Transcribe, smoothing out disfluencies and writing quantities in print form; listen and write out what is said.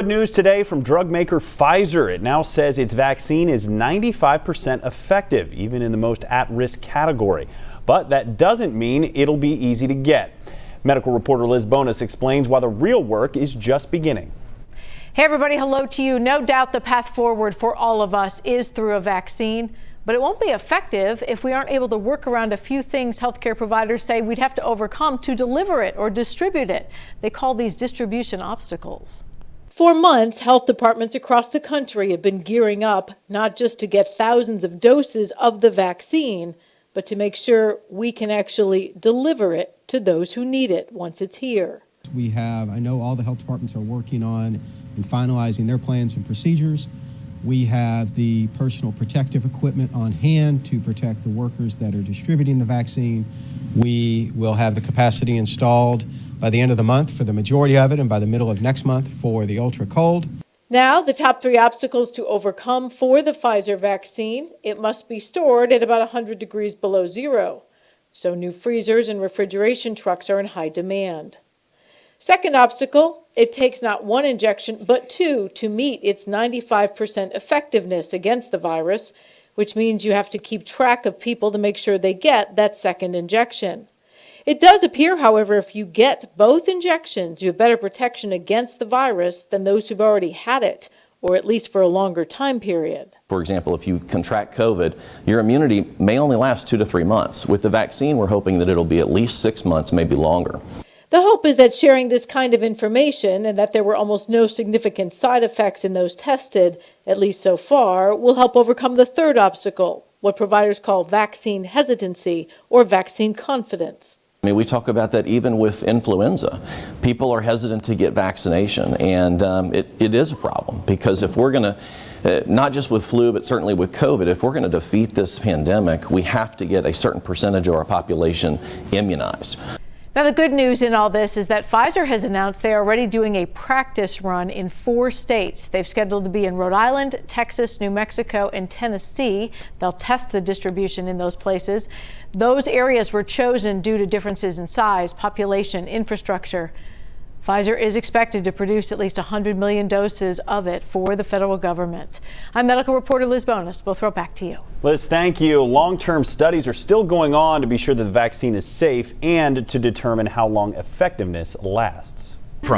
Good news today from drug maker Pfizer. It now says its vaccine is 95% effective, even in the most at-risk category. But that doesn't mean it'll be easy to get. Medical reporter Liz Bonus explains why the real work is just beginning. Hey everybody, hello to you. No doubt the path forward for all of us is through a vaccine, but it won't be effective if we aren't able to work around a few things healthcare providers say we'd have to overcome to deliver it or distribute it. They call these distribution obstacles. For months, health departments across the country have been gearing up, not just to get thousands of doses of the vaccine, but to make sure we can actually deliver it to those who need it once it's here. I know all the health departments are working on and finalizing their plans and procedures. We have the personal protective equipment on hand to protect the workers that are distributing the vaccine. We will have the capacity installed by the end of the month for the majority of it, and by the middle of next month for the ultra cold. Now, the top three obstacles to overcome for the Pfizer vaccine: it must be stored at about 100 degrees below zero. So new freezers and refrigeration trucks are in high demand. Second obstacle, it takes not one injection, but two to meet its 95% effectiveness against the virus, which means you have to keep track of people to make sure they get that second injection. It does appear, however, if you get both injections, you have better protection against the virus than those who've already had it, or at least for a longer time period. For example, if you contract COVID, your immunity may only last 2 to 3 months. With the vaccine, we're hoping that it'll be at least 6 months, maybe longer. The hope is that sharing this kind of information, and that there were almost no significant side effects in those tested, at least so far, will help overcome the third obstacle, what providers call vaccine hesitancy or vaccine confidence. I mean, we talk about that even with influenza. People are hesitant to get vaccination, and it is a problem, because if we're going to, not just with flu, but certainly with COVID, if we're going to defeat this pandemic, we have to get a certain percentage of our population immunized. Now, the good news in all this is that Pfizer has announced they are already doing a practice run in 4 states. They've scheduled to be in Rhode Island, Texas, New Mexico, and Tennessee. They'll test the distribution in those places. Those areas were chosen due to differences in size, population, infrastructure. Pfizer is expected to produce at least 100 million doses of it for the federal government. I'm medical reporter Liz Bonus. We'll throw it back to you. Liz, thank you. Long-term studies are still going on to be sure that the vaccine is safe and to determine how long effectiveness lasts.